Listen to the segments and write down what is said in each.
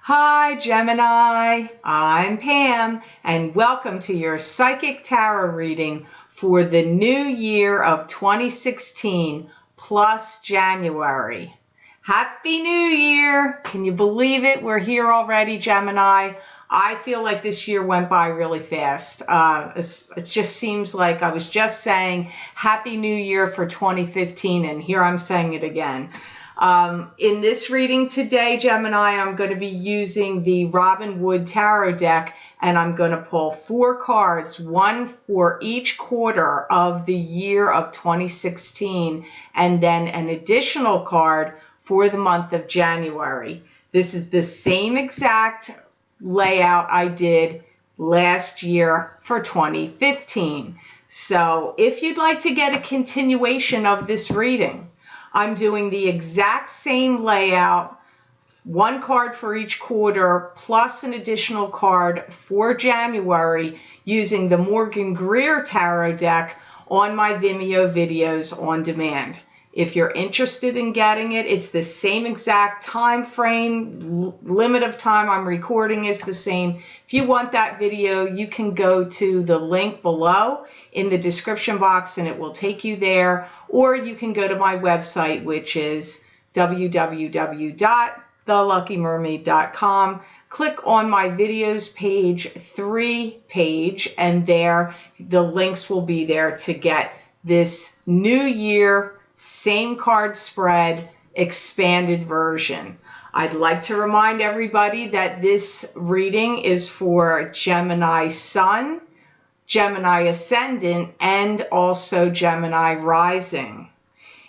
Hi Gemini, I'm Pam and welcome to your Psychic Tarot reading for the new year of 2016 plus January. Happy New Year! Can you believe it? We're here already, Gemini. I feel like this year went by really fast. It just seems like I was just saying Happy New Year for 2015 and here I'm saying it again. In this reading today, Gemini, I'm going to be using the Robin Wood Tarot deck, and I'm going to pull 4 cards, one for each quarter of the year of 2016, and then an additional card for the month of January. This is the same exact layout I did last year for 2015. So if you'd like to get a continuation of this reading, I'm doing the exact same layout, 1 card for each quarter, plus an additional card for January using the Morgan Greer Tarot deck on my Vimeo videos on demand. If you're interested in getting it, it's the same exact time frame, limit of time I'm recording is the same. If you want that video, you can go to the link below in the description box and it will take you there, or you can go to my website, which is www.theluckymermaid.com. Click on my videos page 3 page, and there the links will be there to get this new year same card spread expanded version. I'd like to remind everybody that this reading is for Gemini Sun, Gemini Ascendant, and also Gemini Rising.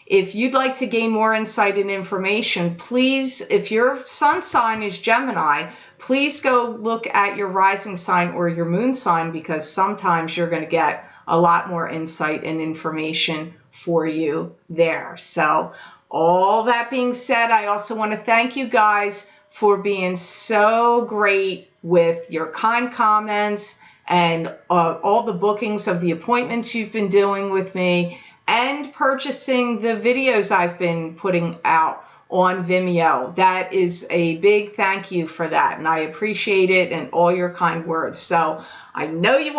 If you'd like to gain more insight and information, please, if your sun sign is Gemini, please go look at your rising sign or your moon sign, because sometimes you're going to get a lot more insight and information for you there. So all that being said, I also want to thank you guys for being so great with your kind comments and all the bookings of the appointments you've been doing with me, and purchasing the videos I've been putting out on Vimeo. That is a big thank you for that, and I appreciate it and all your kind words. So I know you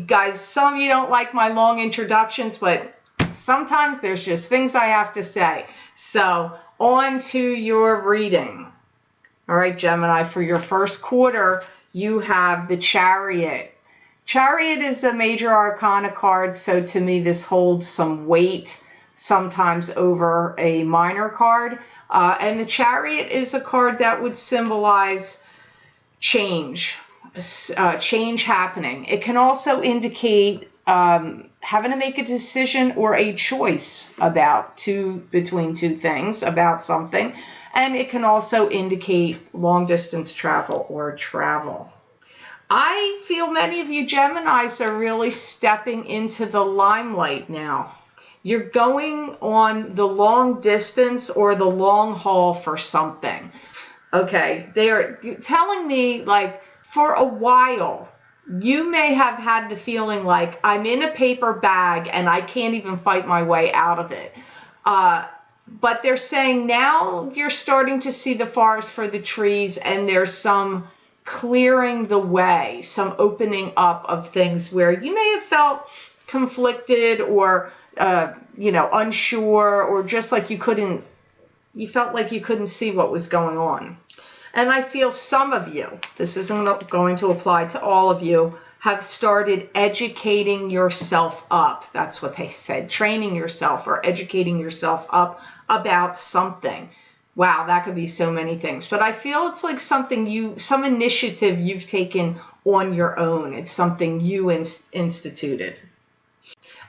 guys, some of you don't like my long introductions, but sometimes there's just things I have to say. So on to your reading. All right, Gemini, for your first quarter, you have the Chariot. Chariot is a major arcana card, so to me this holds some weight sometimes over a minor card. And the Chariot is a card that would symbolize change, change happening. It can also indicate having to make a decision or a choice between two things, about something. And it can also indicate long distance travel or travel. I feel many of you Geminis are really stepping into the limelight now. You're going on the long distance or the long haul for something. Okay, they are telling me, like, for a while, you may have had the feeling like I'm in a paper bag and I can't even fight my way out of it. But they're saying now you're starting to see the forest for the trees, and there's some clearing the way, some opening up of things where you may have felt conflicted or unsure, or just like you felt like you couldn't see what was going on. And I feel some of you, this isn't going to apply to all of you, have started educating yourself up. That's what they said, training yourself or educating yourself up about something. Wow, that could be so many things. But I feel it's like some initiative you've taken on your own. It's something you instituted.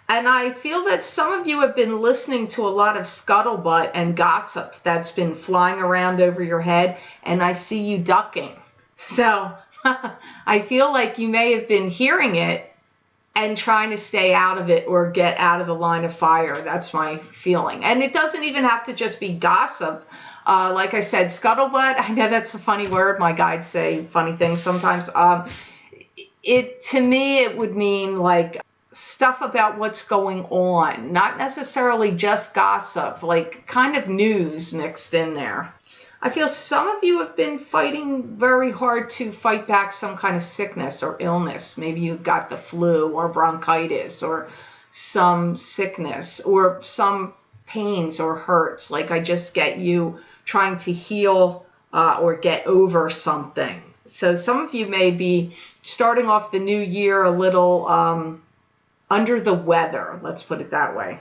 And I feel that some of you have been listening to a lot of scuttlebutt and gossip that's been flying around over your head, and I see you ducking. So I feel like you may have been hearing it and trying to stay out of it or get out of the line of fire. That's my feeling. And it doesn't even have to just be gossip. Like I said, scuttlebutt, I know that's a funny word. My guides say funny things sometimes. To me, it would mean like stuff about what's going on, not necessarily just gossip, like kind of news mixed in there. I feel some of you have been fighting very hard to fight back some kind of sickness or illness. Maybe you've got the flu or bronchitis or some sickness or some pains or hurts. Like I just get you trying to heal or get over something. So some of you may be starting off the new year a little under the weather. Let's put it that way.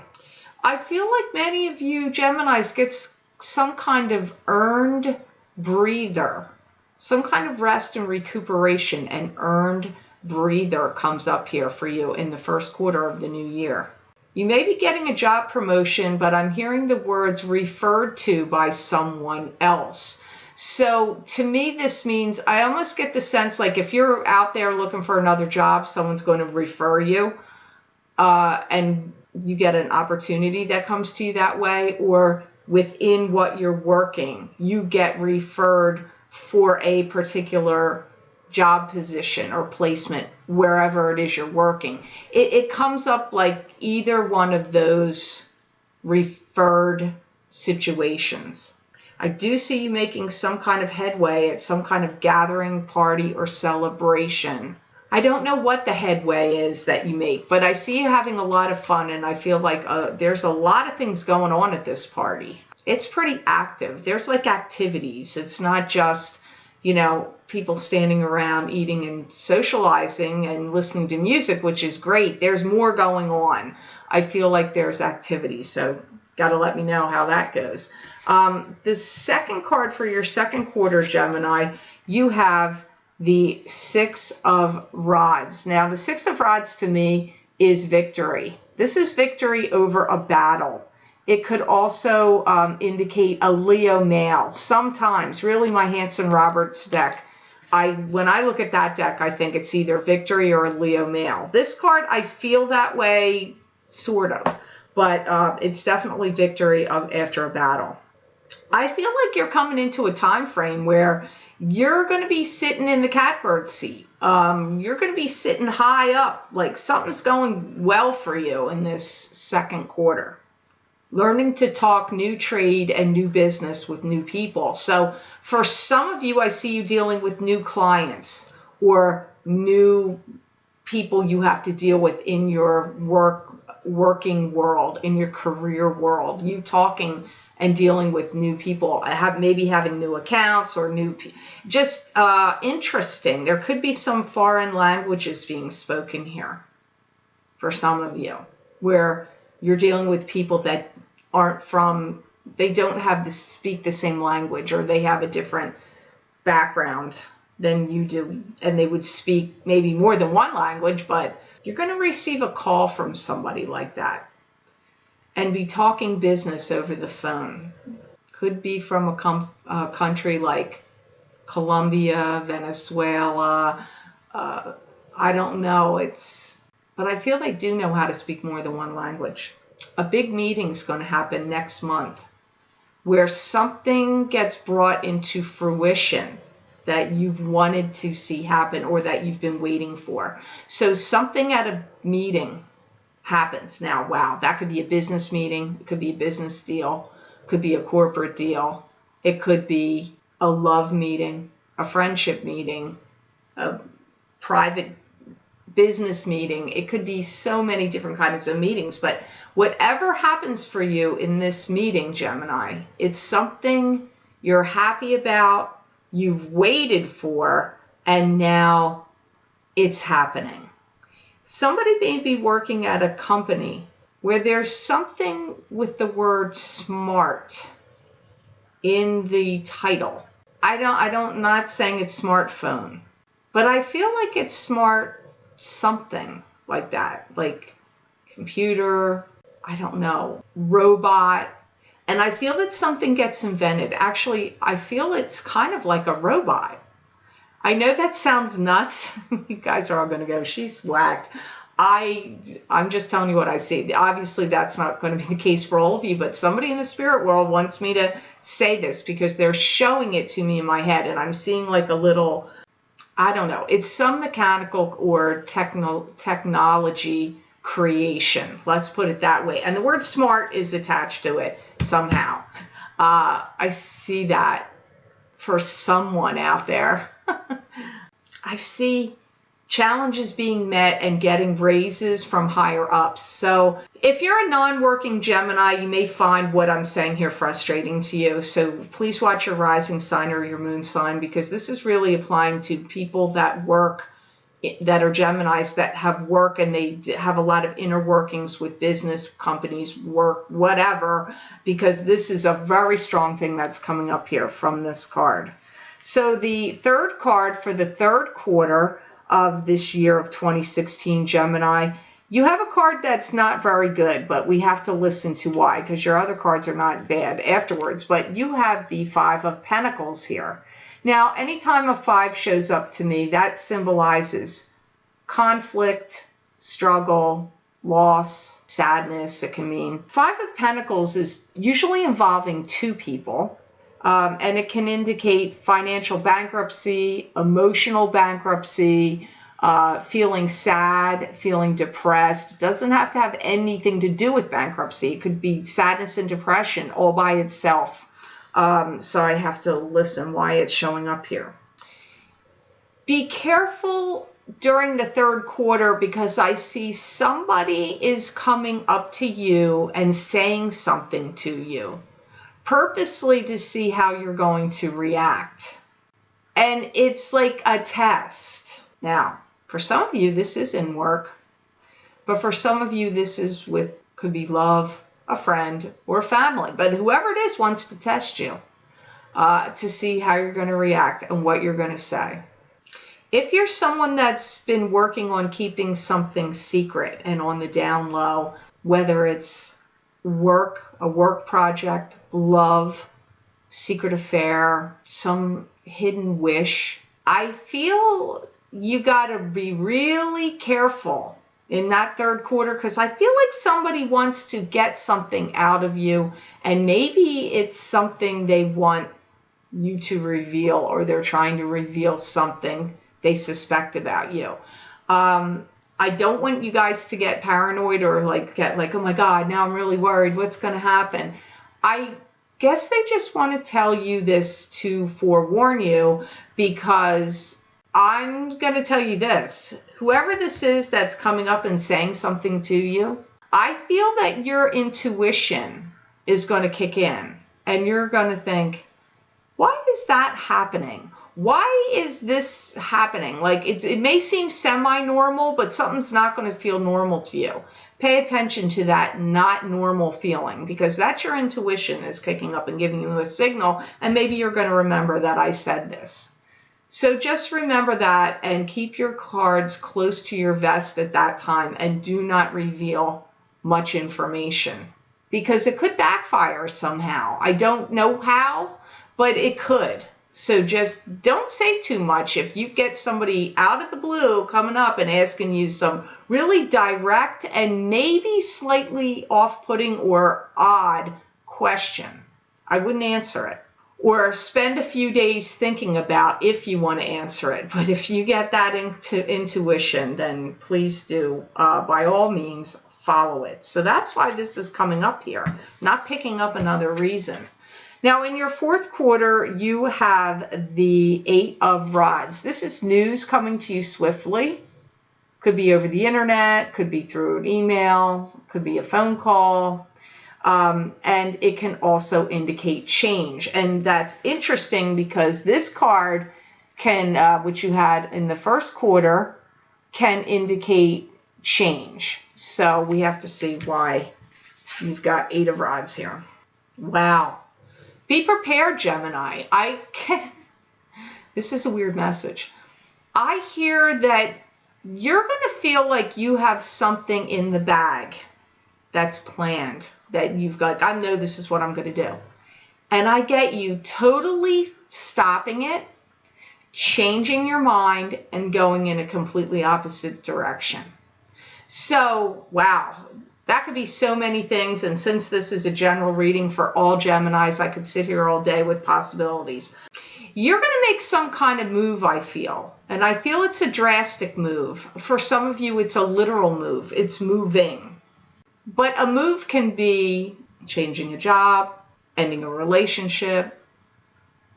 I feel like many of you Geminis get some kind of earned breather, some kind of rest and recuperation, and earned breather comes up here for you in the first quarter of the new year. You may be getting a job promotion, but I'm hearing the words referred to by someone else. So to me, this means I almost get the sense like if you're out there looking for another job, someone's going to refer you and you get an opportunity that comes to you that way, or within what you're working, you get referred for a particular job position or placement wherever it is you're working. It comes up like either one of those referred situations. I do see you making some kind of headway at some kind of gathering, party, or celebration. I don't know what the headway is that you make, but I see you having a lot of fun, and I feel like there's a lot of things going on at this party. It's pretty active. There's like activities. It's not just, people standing around eating and socializing and listening to music, which is great. There's more going on. I feel like there's activities, so got to let me know how that goes. The second card for your second quarter, Gemini, you have the Six of Rods. Now, the Six of Rods to me is victory. This is victory over a battle. It could also indicate a Leo male. Sometimes, really my Hanson Roberts deck, when I look at that deck, I think it's either victory or a Leo male. This card, I feel that way, sort of, but it's definitely victory after a battle. I feel like you're coming into a time frame where you're going to be sitting in the catbird seat. You're going to be sitting high up, like something's going well for you in this second quarter. Learning to talk new trade and new business with new people. So for some of you, I see you dealing with new clients or new people you have to deal with in your working world, in your career world. You talking and dealing with new people, maybe having new accounts or just interesting. There could be some foreign languages being spoken here for some of you, where you're dealing with people that they don't speak the same language, or they have a different background than you do, and they would speak maybe more than one language, but you're going to receive a call from somebody like that and be talking business over the phone. Could be from a country like Colombia, Venezuela. I don't know. But I feel they do know how to speak more than one language. A big meeting is going to happen next month where something gets brought into fruition that you've wanted to see happen or that you've been waiting for. So something at a meeting happens. Now, wow, that could be a business meeting. It could be a business deal. It could be a corporate deal. It could be a love meeting, a friendship meeting, a private business meeting. It could be so many different kinds of meetings, but whatever happens for you in this meeting, Gemini, it's something you're happy about, you've waited for, and now it's happening. Somebody may be working at a company where there's something with the word smart in the title. I'm not saying it's smartphone, but I feel like it's smart something like that, like computer, I don't know, robot. And I feel that something gets invented. Actually, I feel it's kind of like a robot. I know that sounds nuts. You guys are all going to go, she's whacked. I'm just telling you what I see. Obviously, that's not going to be the case for all of you, but somebody in the spirit world wants me to say this because they're showing it to me in my head, and I'm seeing like a little, I don't know, it's some mechanical or technology creation. Let's put it that way. And the word smart is attached to it somehow. I see that. for someone out there. I see challenges being met and getting raises from higher ups. So if you're a non-working Gemini, you may find what I'm saying here frustrating to you. So please watch your rising sign or your moon sign, because this is really applying to people that work, that are Geminis, that have work and they have a lot of inner workings with business, companies, work, whatever, because this is a very strong thing that's coming up here from this card. So the third card for the third quarter of this year of 2016, Gemini, you have a card that's not very good, but we have to listen to why, because your other cards are not bad afterwards. But you have the Five of Pentacles here. Now, anytime a five shows up to me, that symbolizes conflict, struggle, loss, sadness. It can mean Five of Pentacles is usually involving two people. And it can indicate financial bankruptcy, emotional bankruptcy, feeling sad, feeling depressed. It doesn't have to have anything to do with bankruptcy. It could be sadness and depression all by itself. So I have to listen why it's showing up here. Be careful during the third quarter, because I see somebody is coming up to you and saying something to you, purposely to see how you're going to react. And it's like a test. Now, for some of you, this is in work, but for some of you, this is with, could be love, a friend, or family. But whoever it is wants to test you to see how you're going to react and what you're going to say. If you're someone that's been working on keeping something secret and on the down low, whether it's work, a work project, love, secret affair, some hidden wish, I feel you got to be really careful in that third quarter, because I feel like somebody wants to get something out of you, and maybe it's something they want you to reveal, or they're trying to reveal something they suspect about you. I don't want you guys to get paranoid or get like, oh my God, now I'm really worried. What's going to happen? I guess they just want to tell you this to forewarn you, because I'm going to tell you this. Whoever this is that's coming up and saying something to you, I feel that your intuition is going to kick in, and you're going to think, why is that happening? Why is this happening? Like it may seem semi-normal, but something's not going to feel normal to you. Pay attention to that not normal feeling, because that's your intuition is kicking up and giving you a signal, and maybe you're going to remember that I said this. So just remember that and keep your cards close to your vest at that time, and do not reveal much information, because it could backfire somehow. I don't know how, but it could. So just don't say too much. If you get somebody out of the blue coming up and asking you some really direct and maybe slightly off-putting or odd question, I wouldn't answer it. Or spend a few days thinking about if you want to answer it. But if you get that intuition, then please do, by all means, follow it. So that's why this is coming up here, not picking up another reason. Now, in your fourth quarter, you have the Eight of Rods. This is news coming to you swiftly. Could be over the internet, could be through an email, could be a phone call. And it can also indicate change. And that's interesting, because this card can, which you had in the first quarter, can indicate change. So we have to see why you've got Eight of Rods here. Wow. Be prepared, Gemini. This is a weird message. I hear that you're going to feel like you have something in the bag that's planned, that you've got, I know this is what I'm going to do. And I get you totally stopping it, changing your mind, and going in a completely opposite direction. So, wow. That could be so many things, and since this is a general reading for all Geminis, I could sit here all day with possibilities. You're going to make some kind of move, I feel, and I feel it's a drastic move. For some of you, it's a literal move. It's moving. But a move can be changing a job, ending a relationship,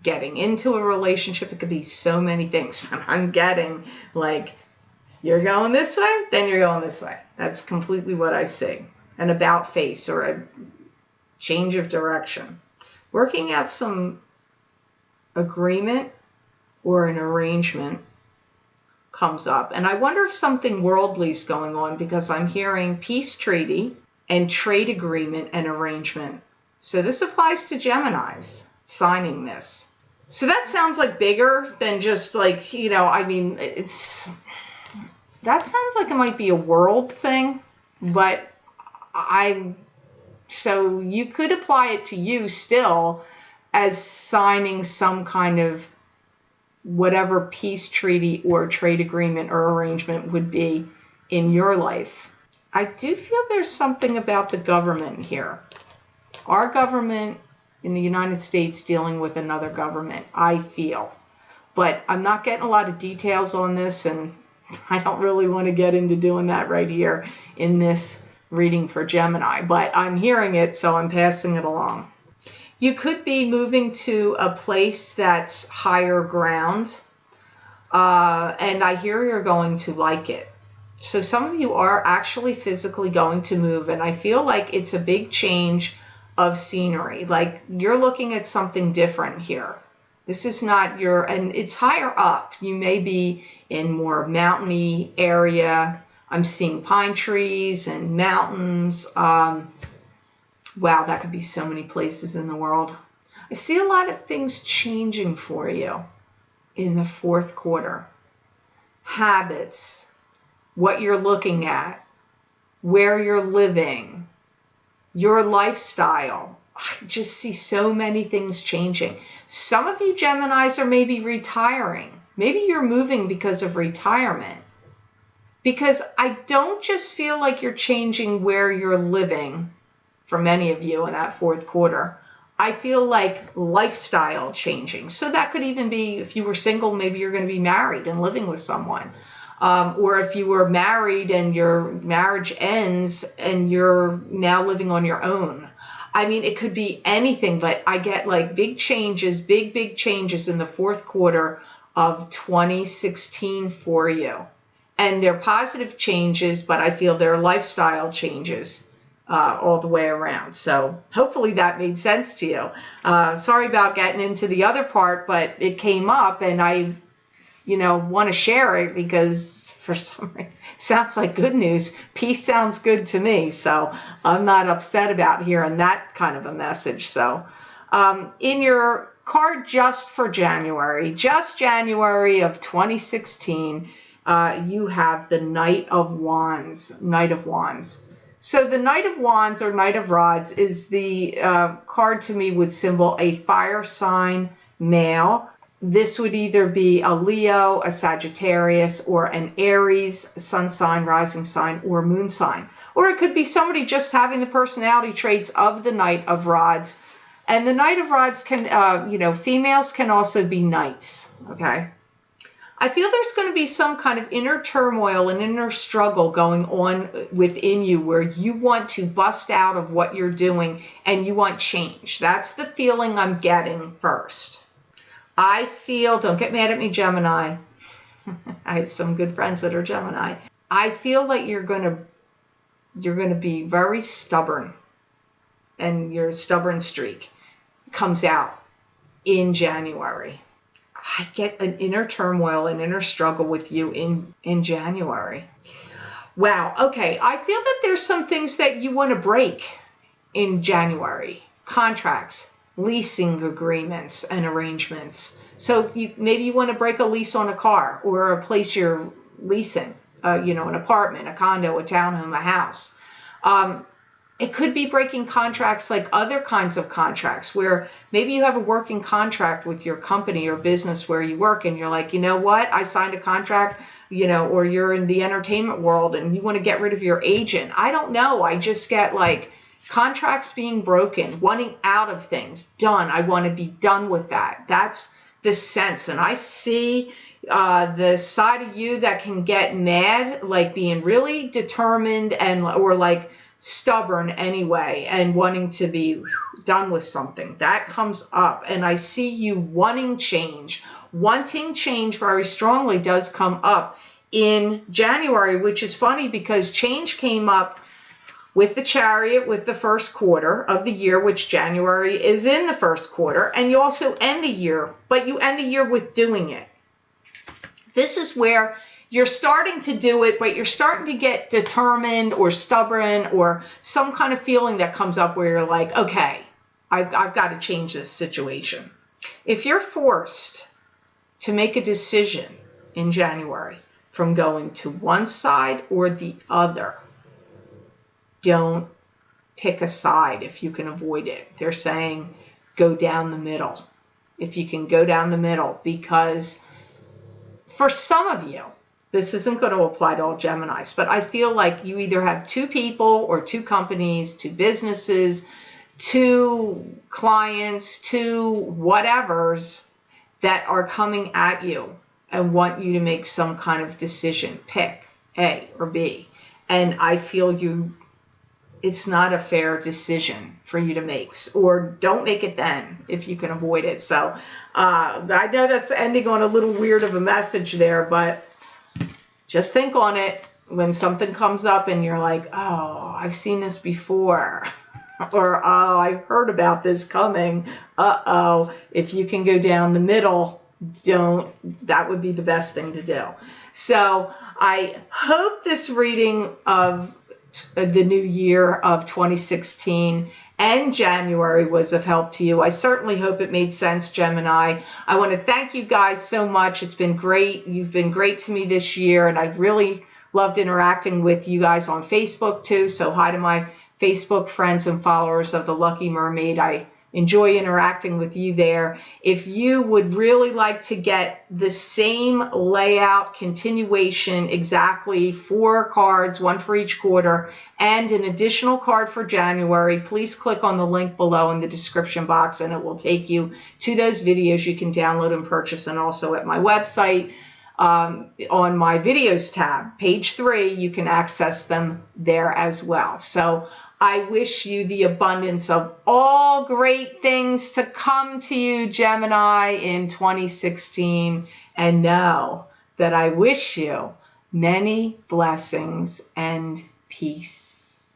getting into a relationship. It could be so many things. I'm getting like, you're going this way, then you're going this way. That's completely what I see. An about face or a change of direction. Working out some agreement or an arrangement comes up. And I wonder if something worldly is going on, because I'm hearing peace treaty and trade agreement and arrangement. So this applies to Geminis signing this. So that sounds like bigger than just like, I mean, that sounds like it might be a world thing, but so you could apply it to you still as signing some kind of whatever peace treaty or trade agreement or arrangement would be in your life. I do feel there's something about the government here. Our government in the United States dealing with another government, I feel. But I'm not getting a lot of details on this, and I don't really want to get into doing that right here in this reading for Gemini. But I'm hearing it, so I'm passing it along. You could be moving to a place that's higher ground, and I hear you're going to like it. So some of you are actually physically going to move, and I feel like it's a big change of scenery. Like you're looking at something different here. This is not and it's higher up. You may be in more mountainy area. I'm seeing pine trees and mountains. Wow, that could be so many places in the world. I see a lot of things changing for you in the fourth quarter. Habits, what you're looking at, where you're living, your lifestyle. I just see so many things changing. Some of you Geminis are maybe retiring. Maybe you're moving because of retirement. Because I don't just feel like you're changing where you're living for many of you in that fourth quarter. I feel like lifestyle changing. So that could even be, if you were single, maybe you're going to be married and living with someone. Or if you were married and your marriage ends and you're now living on your own. I mean, it could be anything, but I get like big changes, big changes in the fourth quarter of 2016 for you. And they're positive changes, but I feel they're lifestyle changes all the way around. So hopefully that made sense to you. Sorry about getting into the other part, but it came up and I want to share it because for some reason, it sounds like good news. Peace sounds good to me. So I'm not upset about hearing that kind of a message. So in your card just for January of 2016, you have the Knight of Wands. So the Knight of Wands or Knight of Rods is the card to me would symbol a fire sign male. This would either be a Leo, a Sagittarius, or an Aries, sun sign, rising sign, or moon sign. Or it could be somebody just having the personality traits of the Knight of Rods. And the Knight of Rods can, females can also be knights, okay? I feel there's going to be some kind of inner turmoil and inner struggle going on within you where you want to bust out of what you're doing and you want change. That's the feeling I'm getting first. I feel, don't get mad at me, Gemini. I have some good friends that are Gemini. I feel like you're going to be very stubborn, and your stubborn streak comes out in January. I get an inner turmoil, an inner struggle with you in January. Wow. Okay. I feel that there's some things that you want to break in January. Contracts, leasing agreements and arrangements. So maybe you want to break a lease on a car or a place you're leasing, an apartment, a condo, a townhome, a house. It could be breaking contracts like other kinds of contracts where maybe you have a working contract with your company or business where you work and you're like, you know what, I signed a contract, or you're in the entertainment world and you want to get rid of your agent. I don't know. I just get like contracts being broken, wanting out of things, done. I want to be done with that. That's the sense. And I see the side of you that can get mad, like being really determined or like stubborn anyway and wanting to be done with something. That comes up, and I see you wanting change. Wanting change very strongly does come up in January, which is funny because change came up with the Chariot with the first quarter of the year, which January is in the first quarter, and you also end the year, but you end the year with doing it. This is where you're starting to do it, but you're starting to get determined or stubborn or some kind of feeling that comes up where you're like, okay, I've got to change this situation. If you're forced to make a decision in January from going to one side or the other, don't pick a side if you can avoid it. They're saying go down the middle. If you can go down the middle, because for some of you, this isn't going to apply to all Geminis, but I feel like you either have two people or two companies, two businesses, two clients, two whatevers that are coming at you and want you to make some kind of decision. Pick A or B. And I feel it's not a fair decision for you to make, or don't make it then if you can avoid it. So I know that's ending on a little weird of a message there, but just think on it when something comes up and you're like, oh, I've seen this before, or oh, I've heard about this coming. If you can go down the middle, that would be the best thing to do. So I hope this reading of the new year of 2016 and January was of help to you. I certainly hope it made sense, Gemini. I want to thank you guys so much. It's been great. You've been great to me this year, and I've really loved interacting with you guys on Facebook too. So hi to my Facebook friends and followers of the Lucky Mermaid. I enjoy interacting with you there. If you would really like to get the same layout continuation, exactly 4 cards, 1 for each quarter, and an additional card for January, please click on the link below in the description box and it will take you to those videos you can download and purchase, and also at my website on my videos tab, page 3, you can access them there as well. So I wish you the abundance of all great things to come to you, Gemini, in 2016. And know that I wish you many blessings and peace.